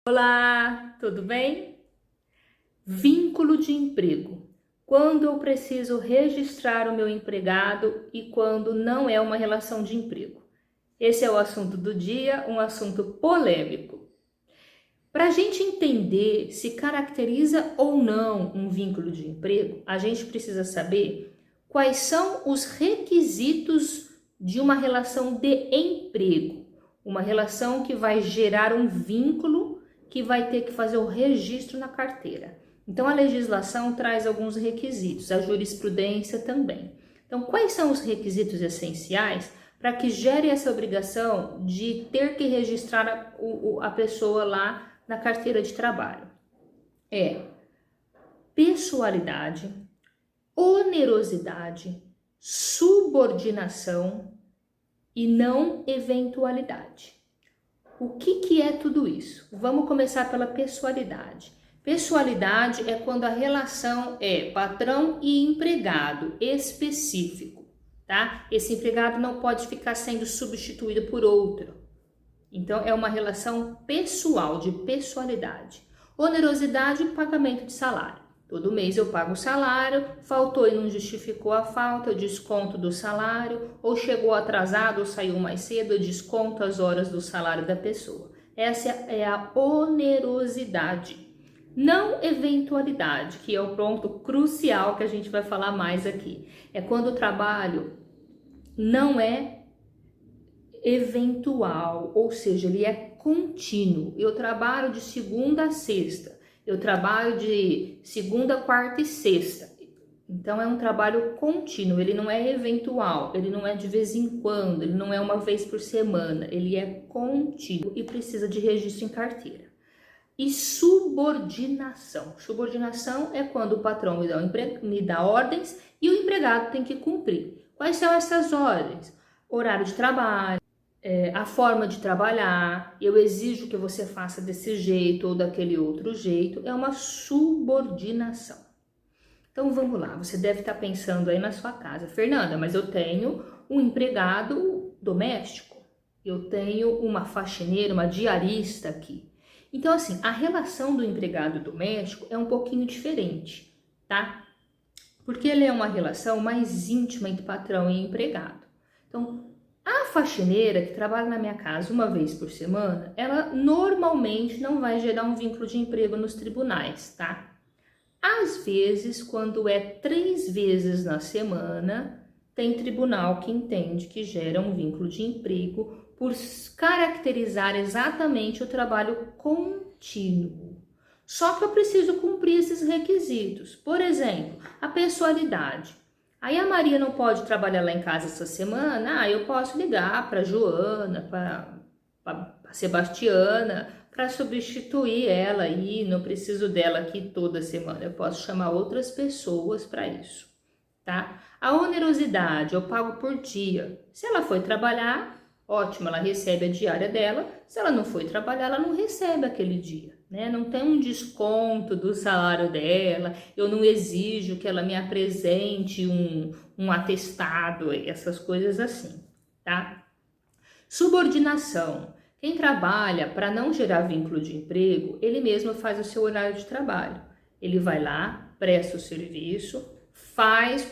Olá, tudo bem? Vínculo de emprego. Quando eu preciso registrar o meu empregado e quando não é uma relação de emprego. Esse é o assunto do dia, um assunto polêmico. Para a gente entender se caracteriza ou não um vínculo de emprego, a gente precisa saber quais são os requisitos de uma relação de emprego. Uma relação que vai gerar um vínculo que vai ter que fazer o registro na carteira. Então, a legislação traz alguns requisitos, a jurisprudência também. Então, quais são os requisitos essenciais para que gere essa obrigação de ter que registrar a pessoa lá na carteira de trabalho? É pessoalidade, onerosidade, subordinação e não eventualidade. O que é tudo isso? Vamos começar pela pessoalidade. Pessoalidade é quando a relação é patrão e empregado específico, tá? Esse empregado não pode ficar sendo substituído por outro. Então, é uma relação pessoal, de pessoalidade. Onerosidade e pagamento de salário. Todo mês eu pago o salário, faltou e não justificou a falta, eu desconto do salário, ou chegou atrasado ou saiu mais cedo, eu desconto as horas do salário da pessoa. Essa é a onerosidade. Não eventualidade, que é o ponto crucial que a gente vai falar mais aqui. É quando o trabalho não é eventual, ou seja, ele é contínuo. Eu trabalho de segunda a sexta, eu trabalho de segunda, quarta e sexta. Então é um trabalho contínuo, ele não é eventual, ele não é de vez em quando, ele não é uma vez por semana, ele é contínuo e precisa de registro em carteira. E subordinação. Subordinação é quando o patrão me dá ordens e o empregado tem que cumprir. Quais são essas ordens? Horário de trabalho, a forma de trabalhar, eu exijo que você faça desse jeito ou daquele outro jeito, é uma subordinação. Então vamos lá, você deve estar pensando aí na sua casa, Fernanda, mas eu tenho um empregado doméstico, eu tenho uma faxineira, uma diarista aqui. Então assim, a relação do empregado doméstico é um pouquinho diferente, tá? Porque ele é uma relação mais íntima entre patrão e empregado. Então, a faxineira que trabalha na minha casa uma vez por semana, ela normalmente não vai gerar um vínculo de emprego nos tribunais, tá? Às vezes, quando é 3 vezes na semana, tem tribunal que entende que gera um vínculo de emprego por caracterizar exatamente o trabalho contínuo. Só que eu preciso cumprir esses requisitos. Por exemplo, a pessoalidade. Aí a Maria não pode trabalhar lá em casa essa semana, eu posso ligar para Joana, para Sebastiana, para substituir ela aí, não preciso dela aqui toda semana, eu posso chamar outras pessoas para isso, tá? A onerosidade, eu pago por dia. Se ela foi trabalhar, ótimo, ela recebe a diária dela. Se ela não foi trabalhar, ela não recebe aquele dia, né? Não tem um desconto do salário dela, eu não exijo que ela me apresente um atestado, essas coisas assim, tá? Subordinação. Quem trabalha para não gerar vínculo de emprego, ele mesmo faz o seu horário de trabalho. Ele vai lá, presta o serviço, faz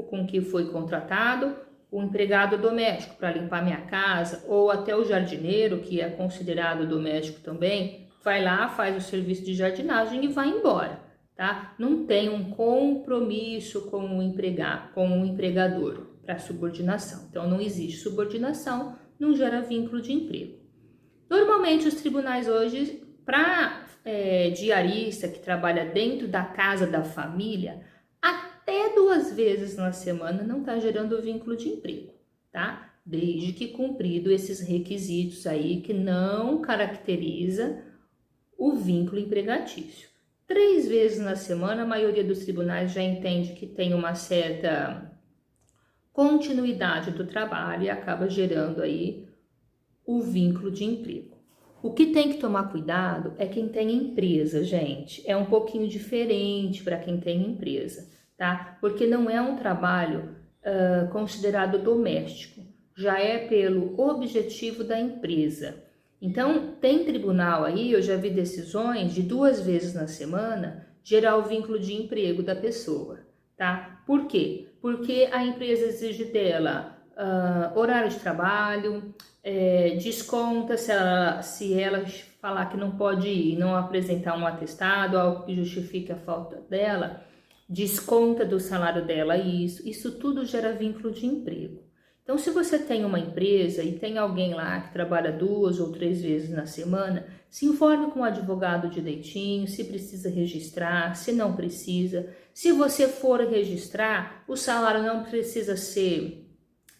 com que foi contratado, o empregado doméstico para limpar minha casa, ou até o jardineiro, que é considerado doméstico também, vai lá, faz o serviço de jardinagem e vai embora, tá? Não tem um compromisso com o empregador para subordinação. Então, não existe subordinação, não gera vínculo de emprego. Normalmente, os tribunais hoje, para diarista que trabalha dentro da casa da família, até 2 vezes na semana não está gerando vínculo de emprego, tá? Desde que cumprido esses requisitos aí que não caracteriza o vínculo empregatício. 3 vezes na semana, a maioria dos tribunais já entende que tem uma certa continuidade do trabalho e acaba gerando aí o vínculo de emprego. O que tem que tomar cuidado é quem tem empresa, gente. É um pouquinho diferente para quem tem empresa, tá? Porque não é um trabalho considerado doméstico, já é pelo objetivo da empresa. Então, tem tribunal aí, eu já vi decisões de 2 vezes na semana gerar o vínculo de emprego da pessoa, tá? Por quê? Porque a empresa exige dela horário de trabalho, desconta se ela falar que não pode ir, não apresentar um atestado, algo que justifique a falta dela, desconta do salário dela isso tudo gera vínculo de emprego. Então, se você tem uma empresa e tem alguém lá que trabalha 2 ou 3 vezes na semana, se informe com o advogado direitinho, se precisa registrar, se não precisa. Se você for registrar, o salário não precisa ser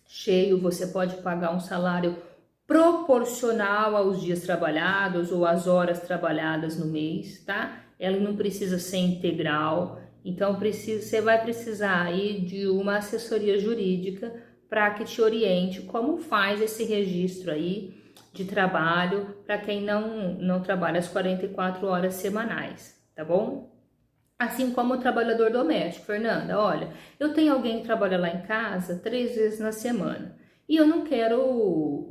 cheio, você pode pagar um salário proporcional aos dias trabalhados ou às horas trabalhadas no mês, tá? Ela não precisa ser integral, então você vai precisar aí de uma assessoria jurídica para que te oriente como faz esse registro aí de trabalho para quem não trabalha as 44 horas semanais, tá bom? Assim como o trabalhador doméstico, Fernanda, olha, eu tenho alguém que trabalha lá em casa 3 vezes na semana e eu não quero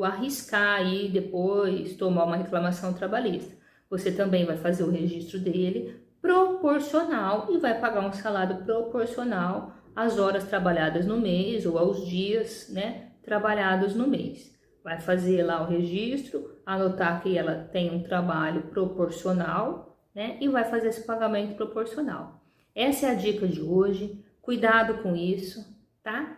arriscar aí depois tomar uma reclamação trabalhista. Você também vai fazer o registro dele proporcional e vai pagar um salário proporcional às horas trabalhadas no mês ou aos dias, né, trabalhados no mês. Vai fazer lá o registro, anotar que ela tem um trabalho proporcional, né, e vai fazer esse pagamento proporcional. Essa é a dica de hoje. Cuidado com isso, tá?